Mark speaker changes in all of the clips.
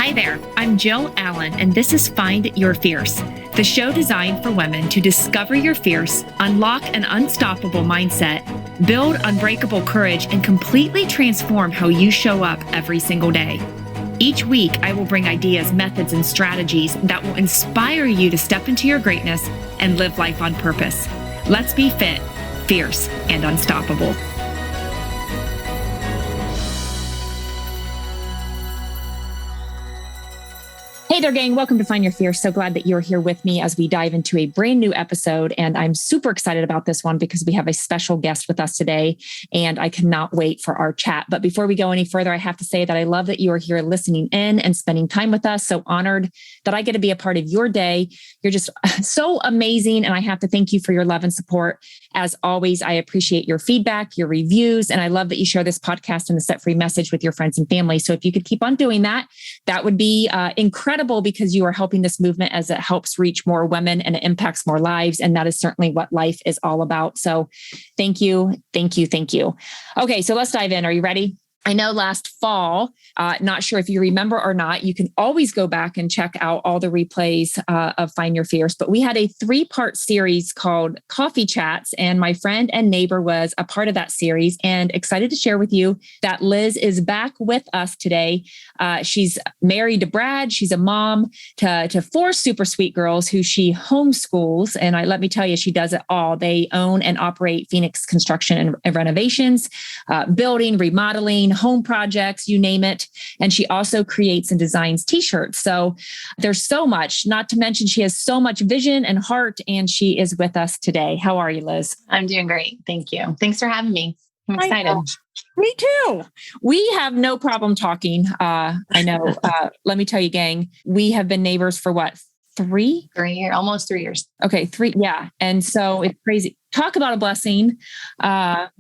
Speaker 1: Hi there, I'm Jill Allen, and this is Find Your Fierce, the show designed for women to discover your fierce, unlock an unstoppable mindset, build unbreakable courage, and completely transform how you show up every single day. Each week, I will bring ideas, methods, and strategies that will inspire you to step into your greatness and live life on purpose. Let's be fit, fierce, and unstoppable. Hey there, gang. Welcome to Find Your Fierce. So glad that you're here with me as we dive into a brand new episode. And I'm super excited about this one because we have a special guest with us today, and I cannot wait for our chat. But before we go any further, I have to say that I love that you are here listening in and spending time with us. So honored that I get to be a part of your day. You're just so amazing. And I have to thank you for your love and support. As always, I appreciate your feedback, your reviews, and I love that you share this podcast and the Set Free message with your friends and family. So if you could keep on doing that, that would be incredible, because you are helping this movement as it helps reach more women and it impacts more lives. And that is certainly what life is all about. So thank you, thank you, thank you. Okay, so let's dive in. Are you ready? I know last fall, not sure if you remember or not, you can always go back and check out all the replays of Find Your Fierce, but we had a 3-part series called Coffee Chats, and my friend and neighbor was a part of that series, and excited to share with you that Liz is back with us today. She's married to Brad. She's a mom to 4 super sweet girls who she homeschools, and let me tell you, she does it all. They own and operate Phoenix Construction and Renovations, building, remodeling, home projects, you name it. And she also creates and designs t-shirts. So there's so much, not to mention she has so much vision and heart, and she is with us today. How are you, Liz?
Speaker 2: I'm doing great. Thank you. Thanks for having me. I'm excited.
Speaker 1: Me too. We have no problem talking. I know. Let me tell you, gang, we have been neighbors for what? 3
Speaker 2: years, almost 3 years.
Speaker 1: Okay. 3. Yeah. And so it's crazy. Talk about a blessing, at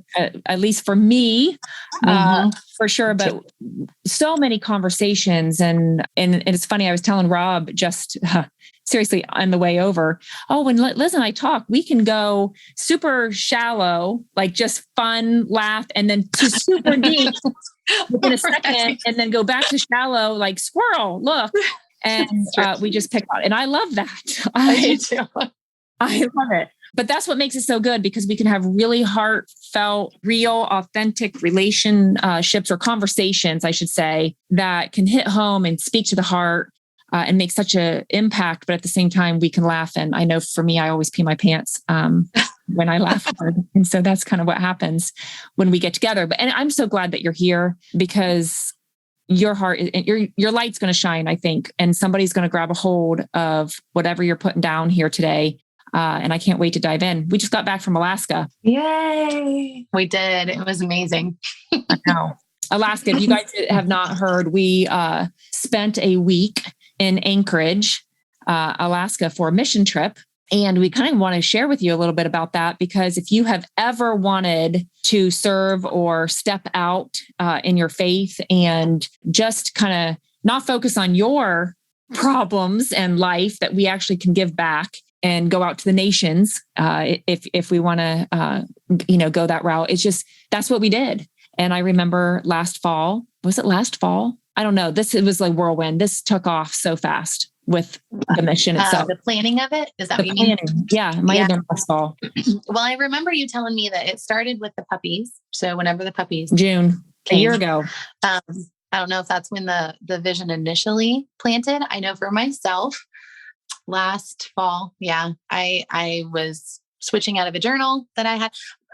Speaker 1: least for me, for sure. But so many conversations, and it's funny. I was telling Rob just seriously on the way over, when Liz and I talk, we can go super shallow, like just fun, laugh, and then to super deep within a second, and then go back to shallow, like squirrel, look. And we just pick out. And I love that. I love it. But that's what makes it so good, because we can have really heartfelt, real, authentic relationships or conversations, I should say, that can hit home and speak to the heart and make such an impact. But at the same time, we can laugh. And I know for me, I always pee my pants when I laugh hard. And so that's kind of what happens when we get together. And I'm so glad that you're here, because your heart, your light's going to shine, I think, and somebody's going to grab a hold of whatever you're putting down here today. And I can't wait to dive in. We just got back from Alaska.
Speaker 2: Yay. We did. It was amazing.
Speaker 1: I know. Alaska, if you guys have not heard, we spent a week in Anchorage, Alaska for a mission trip. And we kind of want to share with you a little bit about that, because if you have ever wanted to serve or step out in your faith and just kind of not focus on your problems and life, that we actually can give back and go out to the nations if we want to, go that route. It's just, that's what we did. And I remember last fall, was it last fall? I don't know. It was like whirlwind. This took off so fast with the mission itself.
Speaker 2: The planning of it? Is that what you mean?
Speaker 1: Yeah, it might have been last fall.
Speaker 2: Well, I remember you telling me that it started with the puppies. So whenever the puppies
Speaker 1: June,
Speaker 2: came,
Speaker 1: a year ago.
Speaker 2: I don't know if that's when the vision initially planted. I know for myself, last fall, I was switching out of a journal that I had.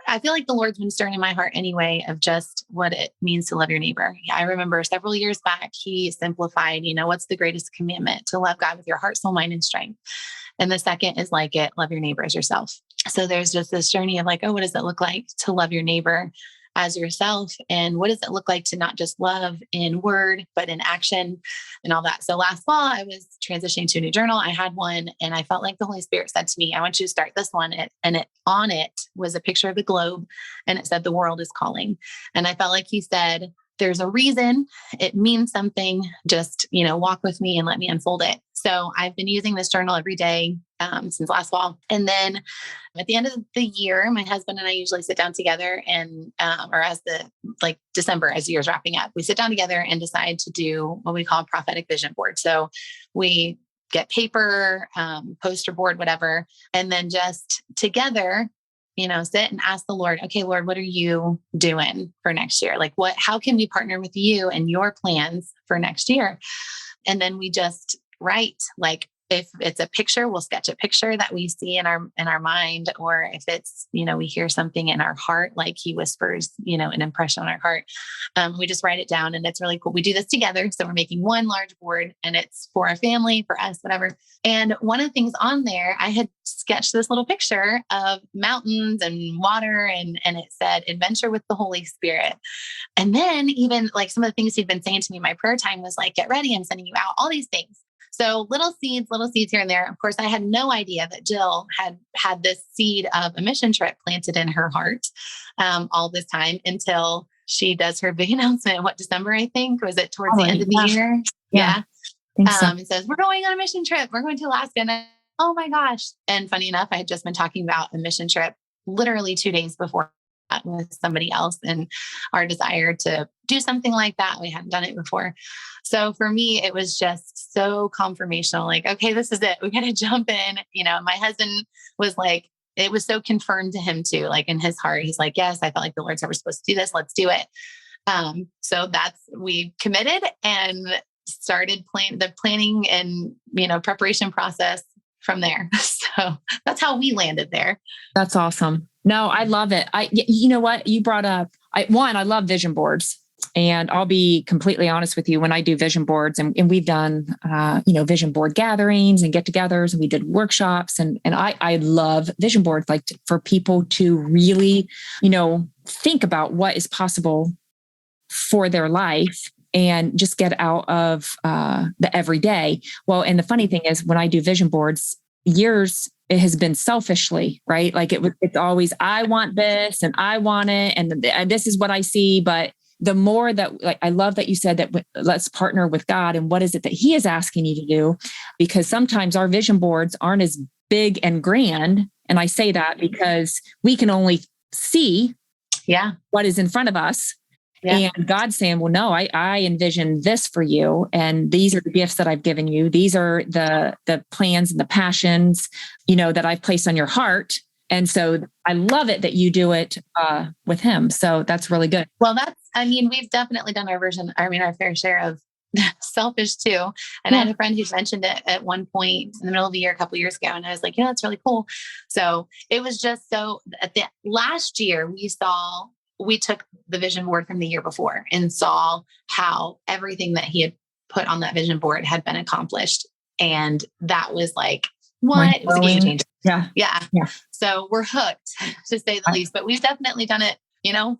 Speaker 2: I feel like the Lord's been stirring in my heart anyway of just what it means to love your neighbor. I remember several years back, he simplified, what's the greatest commandment? To love God with your heart, soul, mind, and strength. And the second is like it, love your neighbor as yourself. So there's just this journey of like, what does it look like to love your neighbor as yourself? And what does it look like to not just love in word, but in action and all that? So last fall, I was transitioning to a new journal. I had one, and I felt like the Holy Spirit said to me, I want you to start this one. And on it was a picture of the globe, and it said, the world is calling. And I felt like he said, there's a reason, it means something, just, walk with me and let me unfold it. So I've been using this journal every day since last fall. And then at the end of the year, my husband and I usually sit down together and, or as the like December, as the year's wrapping up, we sit down together and decide to do what we call a prophetic vision board. So we get paper, poster board, whatever, and then just together, sit and ask the Lord, okay, Lord, what are you doing for next year? Like how can we partner with you and your plans for next year? And then we just write, like, if it's a picture, we'll sketch a picture that we see in our mind, or if it's, we hear something in our heart, like he whispers, an impression on our heart. We just write it down, and it's really cool. We do this together. So we're making one large board, and it's for our family, for us, whatever. And one of the things on there, I had sketched this little picture of mountains and water, and it said adventure with the Holy Spirit. And then even like some of the things he'd been saying to me in my prayer time was like, get ready, I'm sending you out, all these things. So little seeds here and there. Of course, I had no idea that Jill had this seed of a mission trip planted in her heart all this time until she does her big announcement. December, I think, was it towards the end of the year? Yeah. It says, we're going on a mission trip. We're going to Alaska. And oh my gosh. And funny enough, I had just been talking about a mission trip literally 2 days before with somebody else, and our desire to do something like that. We hadn't done it before. So for me, it was just so confirmational, like, okay, this is it. We got to jump in. My husband was like, it was so confirmed to him too, like in his heart, he's like, yes, I felt like the Lord said we're supposed to do this. Let's do it. So we committed and started the planning and, preparation process from there. So that's how we landed there.
Speaker 1: That's awesome. No, I love it. You know what you brought up? I love vision boards, and I'll be completely honest with you. When I do vision boards, and we've done, vision board gatherings and get-togethers, and we did workshops, and I love vision boards, like for people to really, think about what is possible for their life and just get out of the everyday. Well, and the funny thing is, when I do vision boards, it has been selfishly, right? Like it's always, I want this and I want it. And this is what I see. But the more that, like, I love that you said that let's partner with God, and what is it that he is asking you to do? Because sometimes our vision boards aren't as big and grand. And I say that because we can only see what is in front of us. Yeah. And God's saying, well, no, I envision this for you. And these are the gifts that I've given you. These are the plans and the passions, that I've placed on your heart. And so I love it that you do it with him. So that's really good.
Speaker 2: Well, we've definitely done our fair share of selfish too. And I had a friend who mentioned it at one point in the middle of the year, a couple of years ago. And I was like, yeah, that's really cool. So it was just at the last year we took the vision board from the year before and saw how everything that he had put on that vision board had been accomplished. And that was like, what? It was a game changer. Yeah. So we're hooked, to say the least, but we've definitely done it,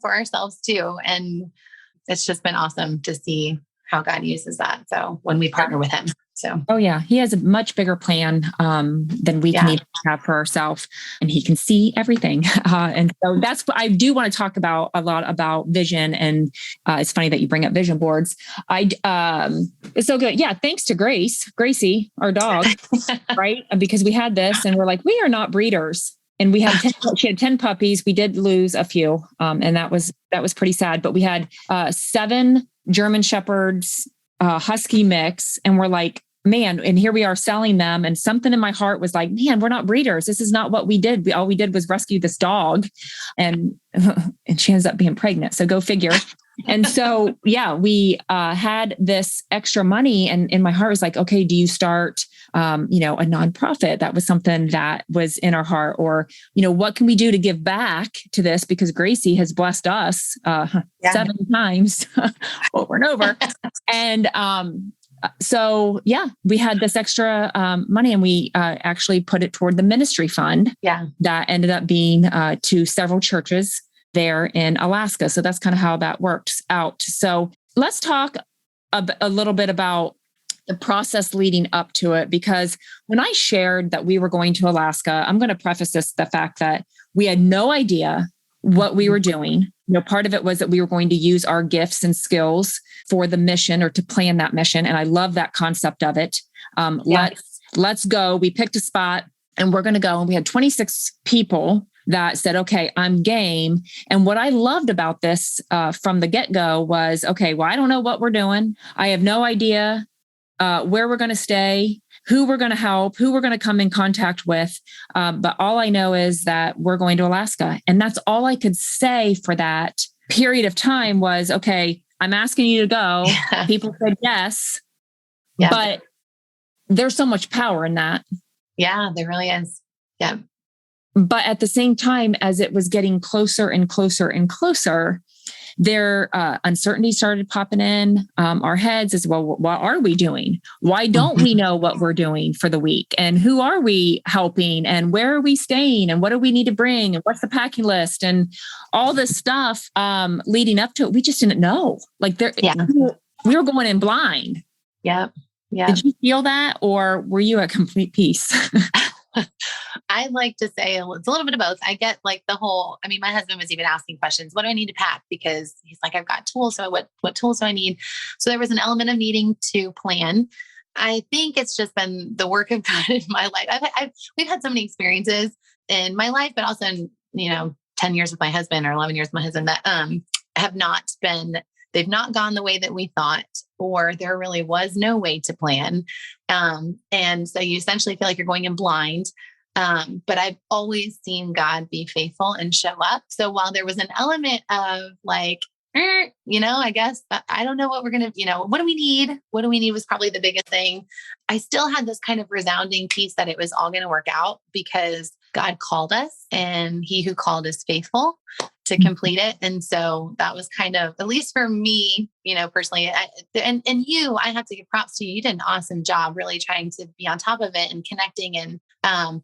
Speaker 2: for ourselves too. And it's just been awesome to see how God uses that. So when we partner with him. So,
Speaker 1: oh yeah, he has a much bigger plan than we can even have for ourselves, and he can see everything. And so that's what I do want to talk about a lot about vision. And it's funny that you bring up vision boards. It's so good. Yeah. Thanks to Gracie, our dog, right? Because we had this and we're like, we are not breeders. And she had 10 puppies. We did lose a few. And that was pretty sad, but we had 7 German Shepherds, Husky mix. And we're like, man, and here we are selling them. And something in my heart was like, man, we're not breeders. This is not what we did. All we did was rescue this dog, and she ends up being pregnant. So go figure. And so, we had this extra money, and in my heart was like, okay, do you start, a nonprofit? That was something that was in our heart. Or, what can we do to give back to this? Because Gracie has blessed us 7 times over and over. And so, we had this extra money, and we actually put it toward the ministry fund. Yeah, that ended up being to several churches there in Alaska. So that's kind of how that worked out. So let's talk a little bit about the process leading up to it, because when I shared that we were going to Alaska, I'm going to preface this the fact that we had no idea what we were doing. Part of it was that we were going to use our gifts and skills for the mission, or to plan that mission. And I love that concept of it. Let's go. We picked a spot. and we're going to go. And we had 26 people that said, okay, I'm game. And what I loved about this from the get-go was, okay, well, I don't know what we're doing. I have no idea where we're going to stay, who we're going to help, who we're going to come in contact with. But all I know is that we're going to Alaska. And that's all I could say for that period of time was, okay, I'm asking you to go. Yeah. People said yes, but there's so much power in that.
Speaker 2: Yeah, there really is. Yeah.
Speaker 1: But at the same time, as it was getting closer and closer and closer, their uncertainty started popping in our heads as well. What are we doing? Why don't we know what we're doing for the week? And who are we helping? And where are we staying? And what do we need to bring? And what's the packing list? And all this stuff leading up to it, we just didn't know. Like we were going in blind.
Speaker 2: Yeah. Yeah.
Speaker 1: Did you feel that, or were you at complete peace?
Speaker 2: I like to say it's a little bit of both. I get like my husband was even asking questions. What do I need to pack? Because he's like, I've got tools. So what tools do I need? So there was an element of needing to plan. I think it's just been the work of God in my life. We've had so many experiences in my life, but also in, 10 years with my husband or 11 years with my husband that they've not gone the way that we thought, or there really was no way to plan. And so you essentially feel like you're going in blind. But I've always seen God be faithful and show up. So while there was an element of like, I guess, I don't know what we're going to, what do we need? What do we need was probably the biggest thing. I still had this kind of resounding piece that it was all going to work out because God called us, and he who called is faithful to complete it. And so that was kind of, at least for me, personally, I have to give props to you. You did an awesome job really trying to be on top of it and connecting and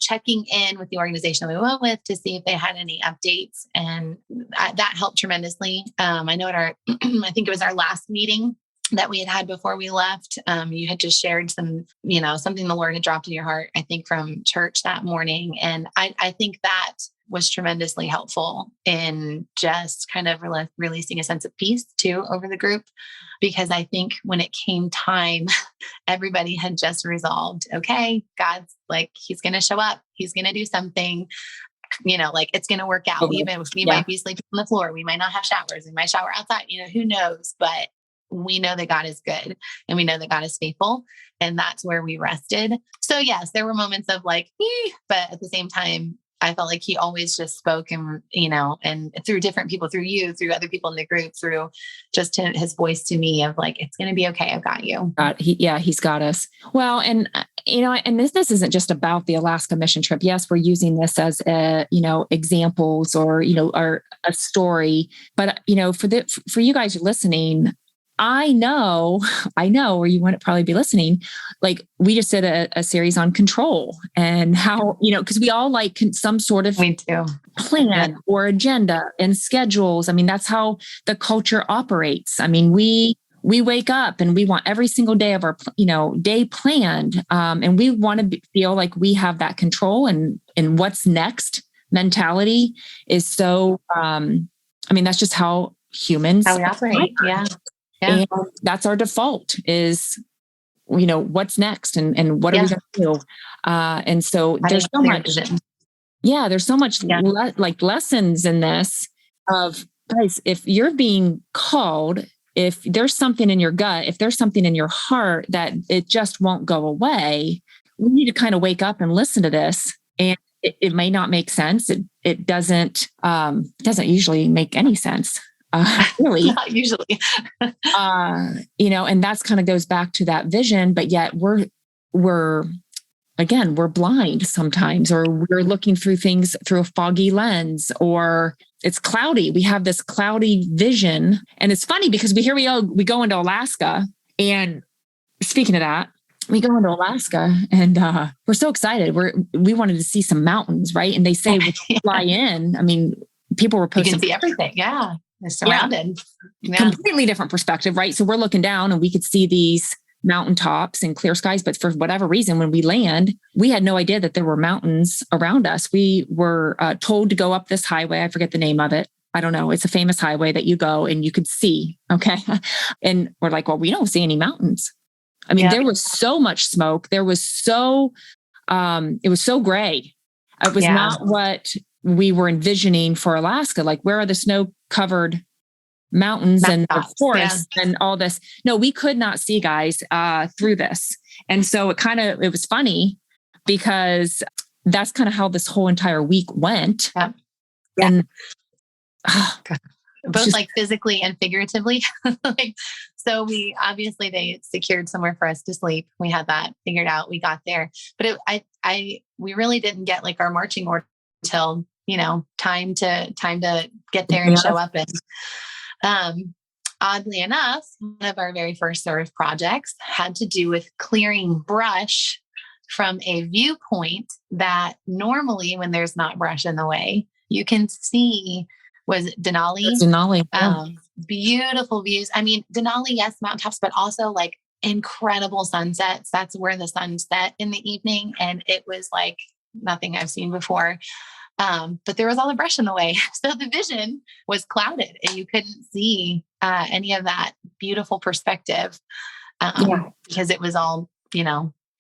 Speaker 2: checking in with the organization that we went with to see if they had any updates. And that helped tremendously. I know I think it was our last meeting that we had before we left. You had just shared some, something the Lord had dropped in your heart, I think from church that morning. And I think that was tremendously helpful in just kind of releasing a sense of peace too over the group, because I think when it came time, everybody had just resolved, okay, God's like, he's going to show up. He's going to do something, it's going to work out. Even if we might be sleeping on the floor, we might not have showers. We might shower outside, who knows, but we know that God is good and we know that God is faithful, and that's where we rested. So yes, there were moments of like, but at the same time, I felt like he always just spoke and, and through different people, through you, through other people in the group, through just his voice to me of like, it's going to be okay. I've got you.
Speaker 1: He's got us. Well, and, and this isn't just about the Alaska mission trip. Yes, we're using this as examples or, or a story, but, for you guys listening, I know where you want to probably be listening. Like we just did a series on control and how, because we all like some sort of plan or agenda and schedules. I mean, that's how the culture operates. I mean, we wake up and we want every single day of our, day planned. And we want to feel like we have that control and what's next mentality is so, that's just how humans
Speaker 2: we operate. Yeah.
Speaker 1: And that's our default is, what's next and what are we going to do? And so there's so much, there's so much like lessons in this of guys, if you're being called, if there's something in your gut, if there's something in your heart that it just won't go away, we need to kind of wake up and listen to this. And it may not make sense. It doesn't usually make any sense. Really,
Speaker 2: not usually,
Speaker 1: and that's kind of goes back to that vision, but yet we're blind sometimes, or we're looking through things through a foggy lens, or it's cloudy. We have this cloudy vision. And it's funny because we go into Alaska, and speaking of that, we go into Alaska and we're so excited. We wanted to see some mountains, right? And they say when you fly in, I mean, people were posting.
Speaker 2: You can see everything. Yeah. They're surrounded.
Speaker 1: Yeah. Completely different perspective, right? So we're looking down and we could see these mountaintops and clear skies. But for whatever reason, when we land, we had no idea that there were mountains around us. We were told to go up this highway. I forget the name of it. I don't know. It's a famous highway that you go and you could see. Okay. And we're like, well, we don't see any mountains. I mean, there was so much smoke. There was so it was so gray. It was not what we were envisioning for Alaska. Like, where are the snow covered mountains and the forests and all this? No, we could not see, guys, through this. And so it was funny because that's kind of how this whole entire week went.
Speaker 2: Yeah.
Speaker 1: And
Speaker 2: both like physically and figuratively. So they secured somewhere for us to sleep. We had that figured out. We got there, but we really didn't get like our marching order until, time to get there and show up. And, oddly enough, one of our very first serve projects had to do with clearing brush from a viewpoint that normally when there's not brush in the way, you can see. Was it Denali?
Speaker 1: Denali. Yeah.
Speaker 2: Beautiful views. I mean, Denali, yes, mountaintops, but also like incredible sunsets. That's where the sun set in the evening. And it was like nothing I've seen before. But there was all the brush in the way. So the vision was clouded and you couldn't see any of that beautiful perspective because it was all,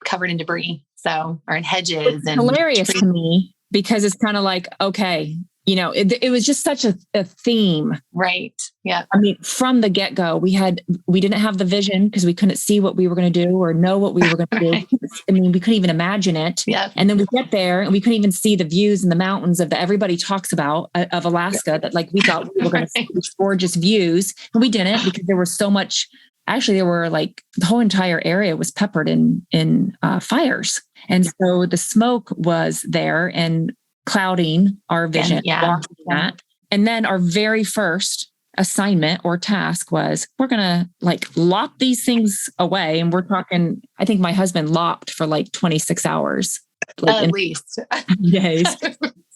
Speaker 2: covered in debris. So, or in hedges. It's and
Speaker 1: hilarious trees. To me, because it's kind of like, okay, it was just such a theme.
Speaker 2: Right. Yeah.
Speaker 1: I mean, from the get-go, we didn't have the vision because we couldn't see what we were going to do or know what we were going to do. I mean, we couldn't even imagine it.
Speaker 2: Yeah.
Speaker 1: And then we get there and we couldn't even see the views and the mountains that everybody talks about of Alaska, that like we thought we were going to see these gorgeous views, and we didn't, because there was so much. Actually, there were like the whole entire area was peppered in fires. And so the smoke was there and clouding our vision. That. And then our very first assignment or task was, we're going to like lop these things away. And we're talking, I think my husband lopped for like 26 hours. Like
Speaker 2: at least.
Speaker 1: Days.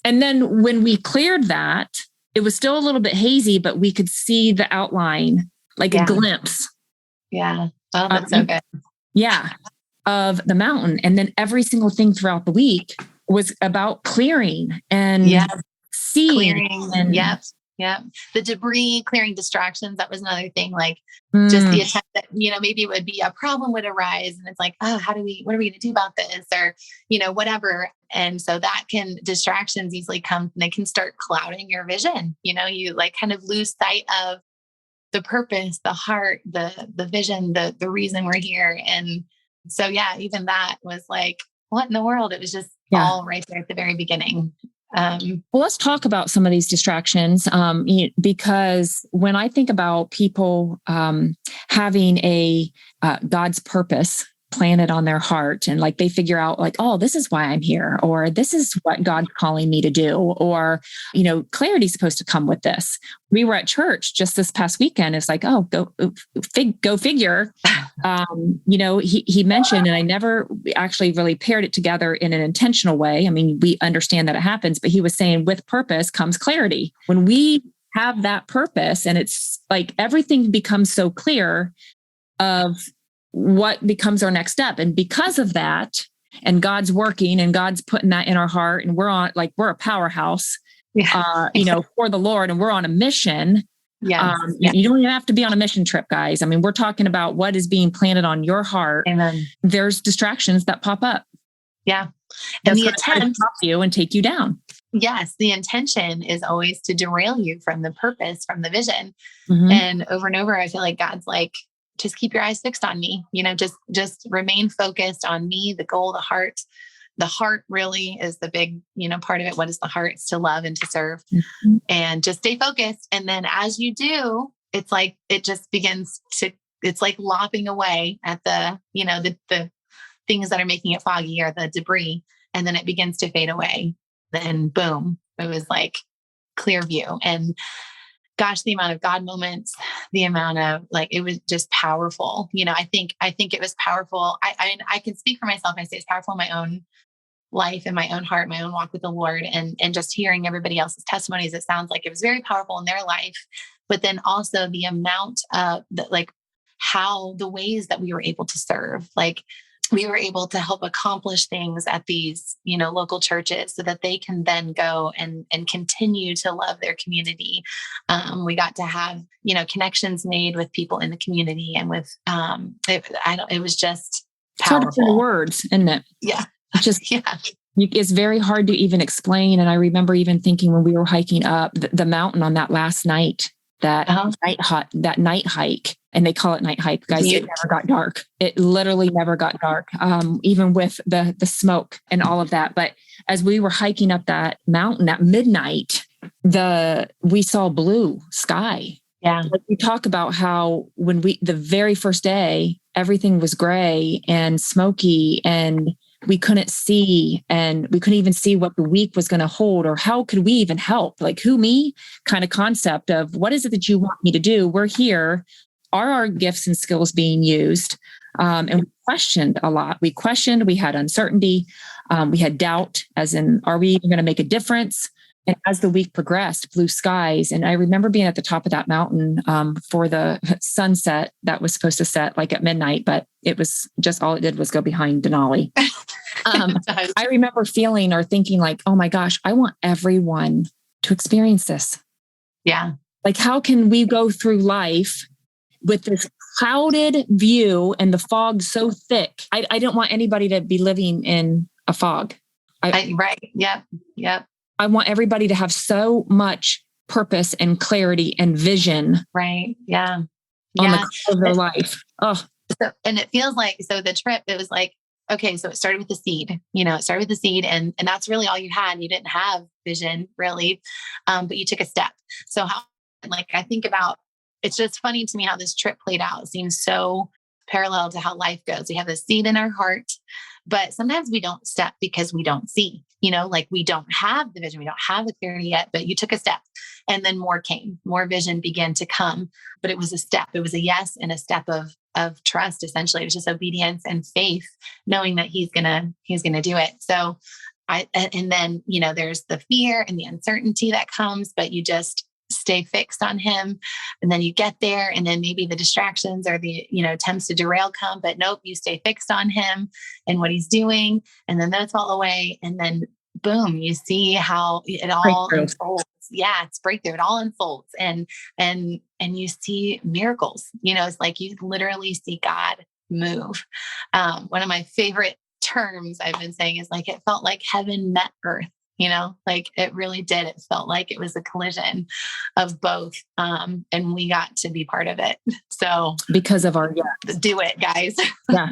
Speaker 1: And then when we cleared that, it was still a little bit hazy, but we could see the outline, like a glimpse.
Speaker 2: Yeah. Oh, that's so good.
Speaker 1: Yeah. Of the mountain. And then every single thing throughout the week was about clearing and seeing.
Speaker 2: Clearing. And the debris, clearing distractions. That was another thing. Like just the attempt that, maybe it would be a problem would arise and it's like, oh, what are we going to do about this? Or, whatever. And so distractions easily come and they can start clouding your vision. You like kind of lose sight of the purpose, the heart, the vision, the reason we're here. And so, even that was like, what in the world? It was just all right there at the very beginning.
Speaker 1: Well, let's talk about some of these distractions, because when I think about people having a God's purpose planted on their heart, and like they figure out like, oh, this is why I'm here, or this is what God's calling me to do, or, clarity is supposed to come with this. We were at church just this past weekend. It's like, oh, go figure. He mentioned, and I never actually really paired it together in an intentional way. I mean, we understand that it happens, but he was saying with purpose comes clarity. When we have that purpose, and it's like everything becomes so clear of what becomes our next step. And because of that, and God's working and God's putting that in our heart, and we're a powerhouse, for the Lord, and we're on a mission. You don't even have to be on a mission trip, guys. I mean, we're talking about what is being planted on your heart. Amen. There's distractions that pop up.
Speaker 2: Yeah. And the attempt
Speaker 1: to stop you and take you down.
Speaker 2: Yes. The intention is always to derail you from the purpose, from the vision. Mm-hmm. And over, I feel like God's like, just keep your eyes fixed on me, just remain focused on me, the goal, the heart. The heart really is the big, part of it. What is the heart? It's to love and to serve, and just stay focused. And then as you do, it's like, it just begins to, it's like lopping away at the things that are making it foggy, or the debris. And then it begins to fade away. Then boom, it was like clear view. And gosh, the amount of God moments, the amount of it was just powerful. I think it was powerful. I can speak for myself. I say it's powerful in my own life, in my own heart, my own walk with the Lord, and just hearing everybody else's testimonies. It sounds like it was very powerful in their life, but then also the amount of how the ways that we were able to serve, we were able to help accomplish things at these, local churches so that they can then go and continue to love their community. We got to have, connections made with people in the community, and with, it was just powerful.
Speaker 1: It's hard to put into words, isn't it?
Speaker 2: Yeah.
Speaker 1: It's just,
Speaker 2: Yeah.
Speaker 1: it's very hard to even explain. And I remember even thinking when we were hiking up the mountain on that last night, that night hike, and they call it night hike, guys. It never got dark. It literally never got dark, even with the smoke and all of that. But as we were hiking up that mountain at midnight, we saw blue sky.
Speaker 2: Yeah.
Speaker 1: Like we talk about how the very first day, everything was gray and smoky and we couldn't see, and we couldn't even see what the week was going to hold, or how could we even help? Like, who, me kind of concept of what is it that you want me to do? We're here. Are our gifts and skills being used? And we questioned a lot. We had uncertainty. We had doubt, as in, are we even going to make a difference? And as the week progressed, blue skies. And I remember being at the top of that mountain for the sunset that was supposed to set like at midnight, but it was just, all it did was go behind Denali. I remember feeling or thinking like, oh my gosh, I want everyone to experience this.
Speaker 2: Yeah.
Speaker 1: Like, how can we go through life with this clouded view and the fog so thick? I don't want anybody to be living in a fog.
Speaker 2: Right. Yep. Yep.
Speaker 1: I want everybody to have so much purpose and clarity and vision.
Speaker 2: Right. Yeah.
Speaker 1: On the cloud of their life. Oh.
Speaker 2: And it feels like, so the trip, it was like, okay, so it started with the seed, and that's really all you had. You didn't have vision really, but you took a step. So how, like, I think about, it's just funny to me how this trip played out. It seems so parallel to how life goes. We have the seed in our heart, but sometimes we don't step because we don't see, like we don't have the vision. We don't have the clarity yet, but you took a step and then more came, more vision began to come, but it was a step. It was a yes and a step of trust. Essentially, it was just obedience and faith, knowing that he's going to do it. So and then, there's the fear and the uncertainty that comes, but you just stay fixed on him. And then you get there, and then maybe the distractions or the, attempts to derail come, but nope, you stay fixed on him and what he's doing. And then those fall away. And then boom, you see how it all unfolds. Yeah, it's breakthrough. It all unfolds and you see miracles, it's like you literally see God move. One of my favorite terms I've been saying is like, it felt like heaven met earth. Like it really did. It felt like it was a collision of both. And we got to be part of it. So
Speaker 1: because of our,
Speaker 2: do it, guys.
Speaker 1: Yeah.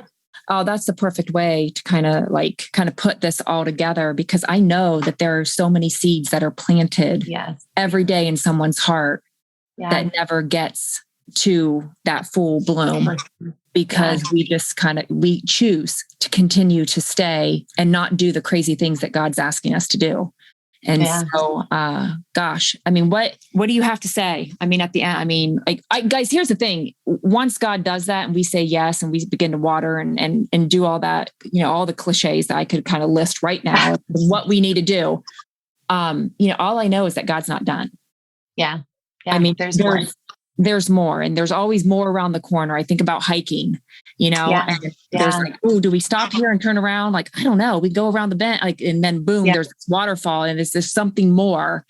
Speaker 1: Oh, that's the perfect way to kind of put this all together, because I know that there are so many seeds that are planted every day in someone's heart that never gets to that full bloom. Because we choose to continue to stay and not do the crazy things that God's asking us to do. And so, gosh, I mean, what do you have to say? I mean, at the end, guys, here's the thing. Once God does that and we say yes, and we begin to water and do all that, all the cliches that I could kind of list right now, what we need to do. All I know is that God's not done.
Speaker 2: Yeah.
Speaker 1: I mean, there's more, and there's always more around the corner. I think about hiking, and there's like, oh, do we stop here and turn around? Like, I don't know. We go around the bend, like, and then boom, there's this waterfall, and there's something more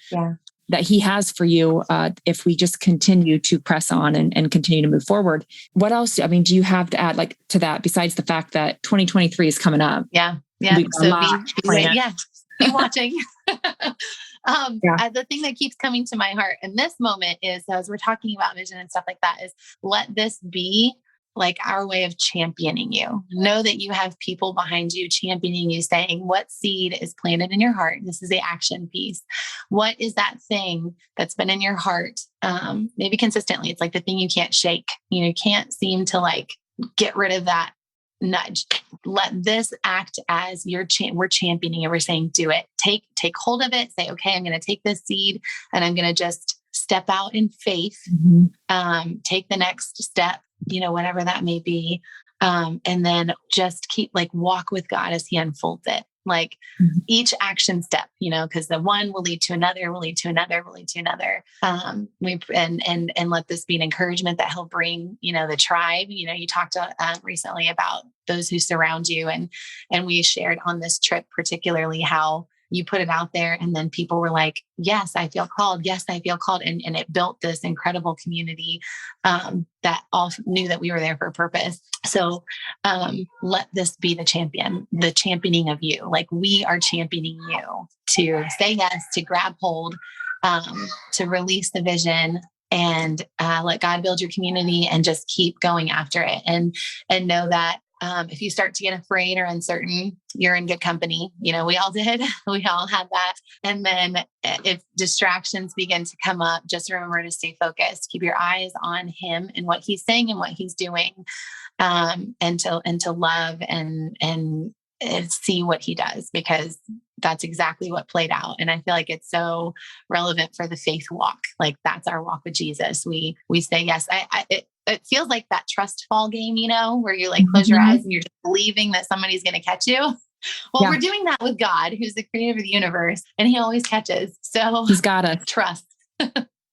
Speaker 1: that he has for you. If we just continue to press on and continue to move forward. What else? I mean, do you have to add to that besides the fact that 2023 is coming up?
Speaker 2: Yeah. Yeah. So be watching. The thing that keeps coming to my heart in this moment is, as we're talking about vision and stuff like that, is let this be like our way of championing you. Know that you have people behind you championing you, saying what seed is planted in your heart. This is the action piece. What is that thing that's been in your heart? Maybe consistently, it's like the thing you can't shake. You can't seem to get rid of that nudge. Let this act as we're championing and we're saying, do it. Take hold of it. Say, okay, I'm going to take this seed and I'm going to just step out in faith. Take the next step, whatever that may be. And then just keep walk with God as he unfolds it. Each action step, because the one will lead to another, will lead to another, will lead to another. And let this be an encouragement that he'll bring, the tribe. You talked recently about those who surround you, and we shared on this trip particularly how you put it out there and then people were like, yes, I feel called. Yes, I feel called. And it built this incredible community that all knew that we were there for a purpose. So let this be the championing of you. Like we are championing you to say yes, to grab hold, to release the vision, and let God build your community and just keep going after it. And know that if you start to get afraid or uncertain, you're in good company. We all did. We all had that. And then if distractions begin to come up, just remember to stay focused. Keep your eyes on him and what he's saying and what he's doing, and to love and see what he does, because that's exactly what played out. And I feel like it's so relevant for the faith walk. Like that's our walk with Jesus. We say yes. It feels like that trust fall game, where you like close your eyes and you're just believing that somebody's going to catch you. Well, we're doing that with God, who's the creator of the universe, and he always catches. So
Speaker 1: he's got us.
Speaker 2: Trust.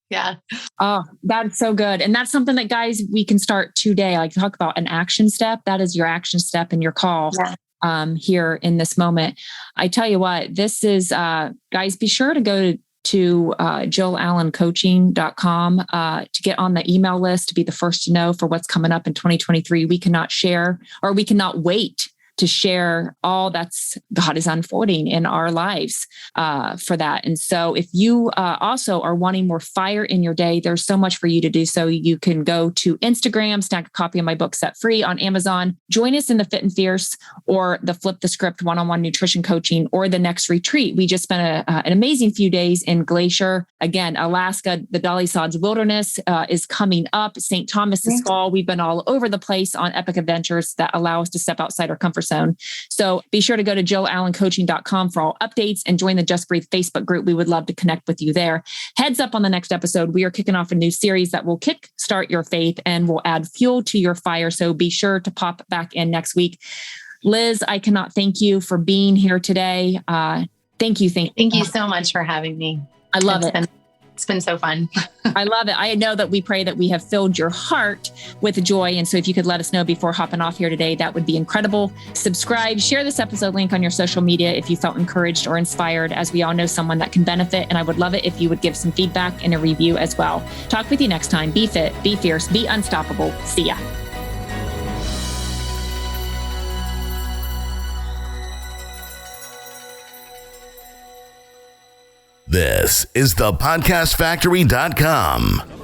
Speaker 2: Yeah.
Speaker 1: Oh, that's so good. And that's something that, guys, we can start today. I like to talk about an action step. That is your action step and your call. Yeah. Here in this moment. I tell you what, this is, guys, be sure to go to JillAllenCoaching.com to get on the email list, to be the first to know for what's coming up in 2023. We cannot wait to share all that's God is unfolding in our lives for that. And so if you also are wanting more fire in your day, there's so much for you to do. So you can go to Instagram, snag a copy of my book Set Free on Amazon, join us in the Fit and Fierce or the Flip the Script one-on-one nutrition coaching or the next retreat. We just spent an amazing few days in Glacier. Again, Alaska, the Dolly Sods Wilderness is coming up. St. Thomas this fall. We've been all over the place on epic adventures that allow us to step outside our comfort zone. So be sure to go to JillAllenCoaching.com for all updates and join the Just Breathe Facebook group. We would love to connect with you there. Heads up on the next episode. We are kicking off a new series that will kickstart your faith and will add fuel to your fire. So be sure to pop back in next week. Liz, I cannot thank you for being here today. Thank you. Thank
Speaker 2: you so much for having me.
Speaker 1: I love it.
Speaker 2: It's been so fun.
Speaker 1: I love it. I know that we pray that we have filled your heart with joy. And so if you could let us know before hopping off here today, that would be incredible. Subscribe, share this episode link on your social media if you felt encouraged or inspired, as we all know someone that can benefit. And I would love it if you would give some feedback and a review as well. Talk with you next time. Be fit, be fierce, be unstoppable. See ya.
Speaker 3: This is thepodcastfactory.com.